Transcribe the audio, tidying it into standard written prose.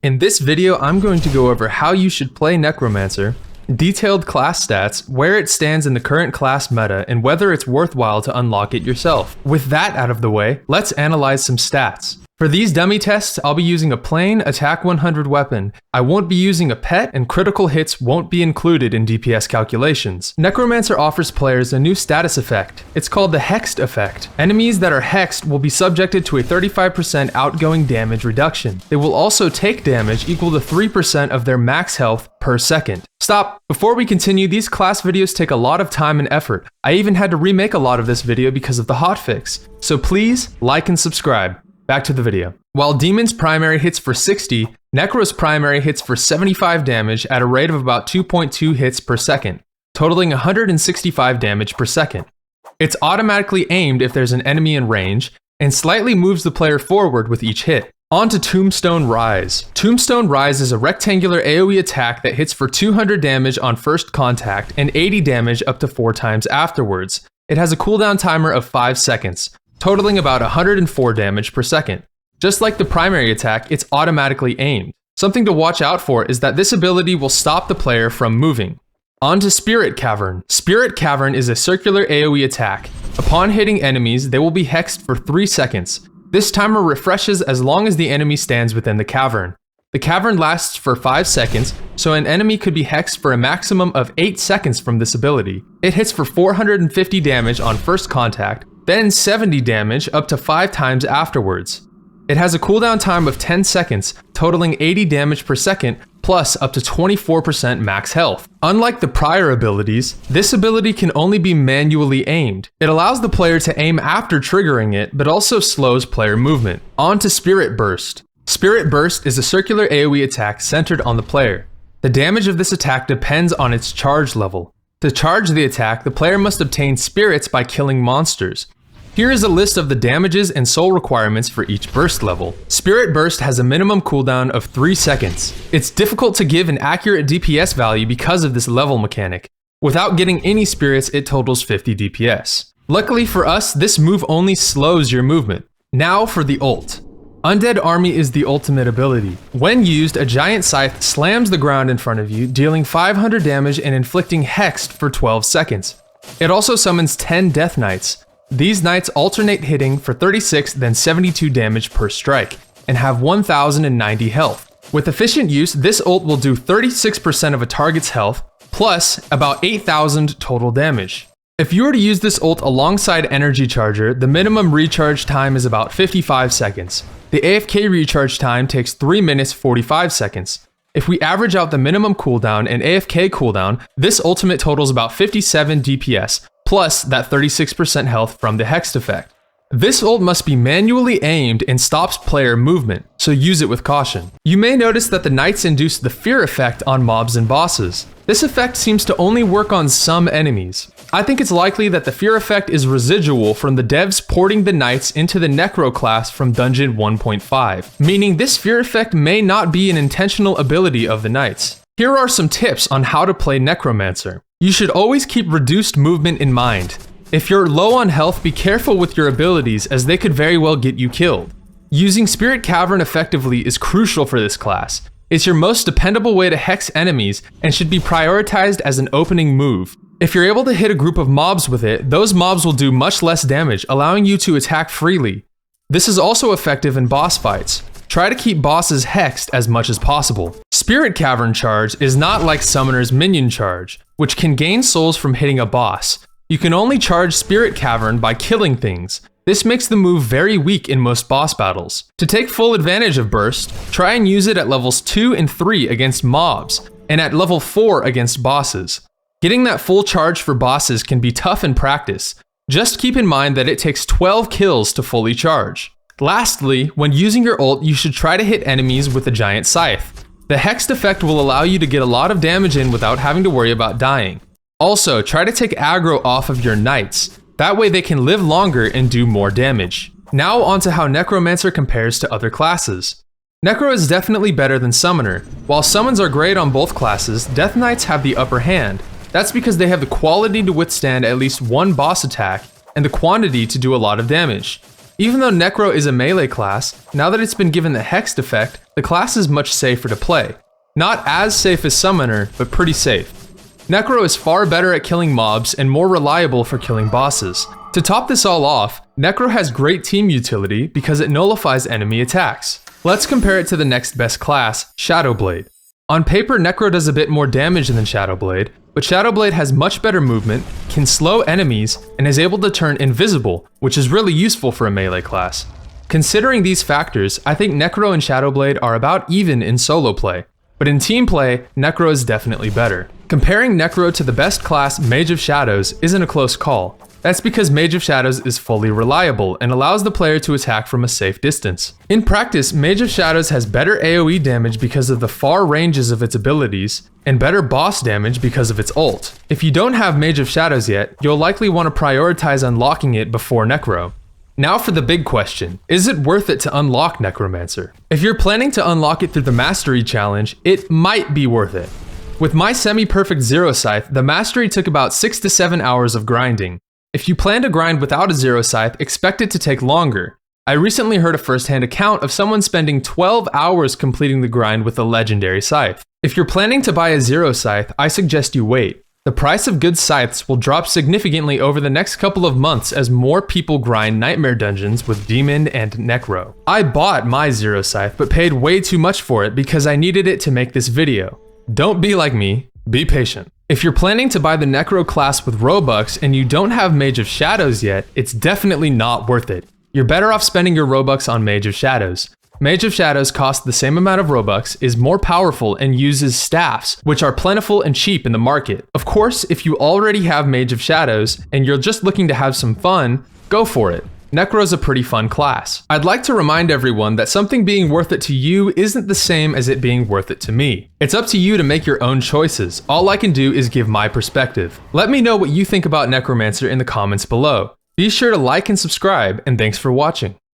In this video, I'm going to go over how you should play Necromancer, detailed class stats, where it stands in the current class meta, and whether it's worthwhile to unlock it yourself. With that out of the way, let's analyze some stats. For these dummy tests, I'll be using a plain attack 100 weapon. I won't be using a pet, and critical hits won't be included in DPS calculations. Necromancer offers players a new status effect. It's called the Hexed Effect. Enemies that are hexed will be subjected to a 35% outgoing damage reduction. They will also take damage equal to 3% of their max health per second. Stop! Before we continue, these class videos take a lot of time and effort. I even had to remake a lot of this video because of the hotfix. So please, like and subscribe. Back to the video. While Demon's primary hits for 60, Necro's primary hits for 75 damage at a rate of about 2.2 hits per second, totaling 165 damage per second. It's automatically aimed if there's an enemy in range, and slightly moves the player forward with each hit. On to Tombstone Rise. Tombstone Rise is a rectangular AoE attack that hits for 200 damage on first contact and 80 damage up to 4 times afterwards. It has a cooldown timer of 5 seconds. Totaling about 104 damage per second. Just like the primary attack, it's automatically aimed. Something to watch out for is that this ability will stop the player from moving. On to Spirit Cavern. Spirit Cavern is a circular AoE attack. Upon hitting enemies, they will be hexed for 3 seconds. This timer refreshes as long as the enemy stands within the cavern. The cavern lasts for 5 seconds, so an enemy could be hexed for a maximum of 8 seconds from this ability. It hits for 450 damage on first contact, then 70 damage up to 5 times afterwards. It has a cooldown time of 10 seconds, totaling 80 damage per second, plus up to 24% max health. Unlike the prior abilities, this ability can only be manually aimed. It allows the player to aim after triggering it, but also slows player movement. On to Spirit Burst. Spirit Burst is a circular AoE attack centered on the player. The damage of this attack depends on its charge level. To charge the attack, the player must obtain spirits by killing monsters. Here is a list of the damages and soul requirements for each burst level. Spirit Burst has a minimum cooldown of 3 seconds. It's difficult to give an accurate DPS value because of this level mechanic. Without getting any spirits, it totals 50 DPS. Luckily for us, this move only slows your movement. Now for the ult. Undead Army is the ultimate ability. When used, a giant scythe slams the ground in front of you, dealing 500 damage and inflicting hexed for 12 seconds. It also summons 10 Death Knights. These knights alternate hitting for 36 then 72 damage per strike, and have 1090 health. With efficient use, this ult will do 36% of a target's health, plus about 8000 total damage. If you were to use this ult alongside Energy Charger, the minimum recharge time is about 55 seconds. The AFK recharge time takes 3 minutes 45 seconds. If we average out the minimum cooldown and AFK cooldown, this ultimate totals about 57 DPS, plus that 36% health from the Hexed Effect. This ult must be manually aimed and stops player movement, so use it with caution. You may notice that the knights induce the Fear Effect on mobs and bosses. This effect seems to only work on some enemies. I think it's likely that the Fear Effect is residual from the devs porting the knights into the Necro class from Dungeon 1.5, meaning this Fear Effect may not be an intentional ability of the knights. Here are some tips on how to play Necromancer. You should always keep reduced movement in mind. If you're low on health, be careful with your abilities as they could very well get you killed. Using Spirit Cavern effectively is crucial for this class. It's your most dependable way to hex enemies and should be prioritized as an opening move. If you're able to hit a group of mobs with it, those mobs will do much less damage, allowing you to attack freely. This is also effective in boss fights. Try to keep bosses hexed as much as possible. Spirit Cavern charge is not like Summoner's Minion charge, which can gain souls from hitting a boss. You can only charge Spirit Cavern by killing things. This makes the move very weak in most boss battles. To take full advantage of Burst, try and use it at levels 2 and 3 against mobs, and at level 4 against bosses. Getting that full charge for bosses can be tough in practice. Just keep in mind that it takes 12 kills to fully charge. Lastly, when using your ult, you should try to hit enemies with a giant scythe. The Hexed Effect will allow you to get a lot of damage in without having to worry about dying. Also, try to take aggro off of your knights. That way they can live longer and do more damage. Now onto how Necromancer compares to other classes. Necro is definitely better than Summoner. While Summons are great on both classes, Death Knights have the upper hand. That's because they have the quality to withstand at least one boss attack and the quantity to do a lot of damage. Even though Necro is a melee class, now that it's been given the Hexed Effect, the class is much safer to play. Not as safe as Summoner, but pretty safe. Necro is far better at killing mobs and more reliable for killing bosses. To top this all off, Necro has great team utility because it nullifies enemy attacks. Let's compare it to the next best class, Shadowblade. On paper, Necro does a bit more damage than Shadowblade, but Shadowblade has much better movement, can slow enemies, and is able to turn invisible, which is really useful for a melee class. Considering these factors, I think Necro and Shadowblade are about even in solo play, but in team play, Necro is definitely better. Comparing Necro to the best class, Mage of Shadows, isn't a close call. That's because Mage of Shadows is fully reliable and allows the player to attack from a safe distance. In practice, Mage of Shadows has better AoE damage because of the far ranges of its abilities, and better boss damage because of its ult. If you don't have Mage of Shadows yet, you'll likely want to prioritize unlocking it before Necro. Now for the big question, is it worth it to unlock Necromancer? If you're planning to unlock it through the Mastery Challenge, it might be worth it. With my semi-perfect Zero Scythe, the Mastery took about 6 to 7 hours of grinding. If you plan to grind without a Zero Scythe, expect it to take longer. I recently heard a first-hand account of someone spending 12 hours completing the grind with a legendary scythe. If you're planning to buy a Zero Scythe, I suggest you wait. The price of good scythes will drop significantly over the next couple of months as more people grind nightmare dungeons with Demon and Necro. I bought my Zero Scythe but paid way too much for it because I needed it to make this video. Don't be like me, be patient. If you're planning to buy the Necro class with Robux and you don't have Mage of Shadows yet, it's definitely not worth it. You're better off spending your Robux on Mage of Shadows. Mage of Shadows costs the same amount of Robux, is more powerful, and uses staffs, which are plentiful and cheap in the market. Of course, if you already have Mage of Shadows and you're just looking to have some fun, go for it. Necro's a pretty fun class. I'd like to remind everyone that something being worth it to you isn't the same as it being worth it to me. It's up to you to make your own choices. All I can do is give my perspective. Let me know what you think about Necromancer in the comments below. Be sure to like and subscribe, and thanks for watching.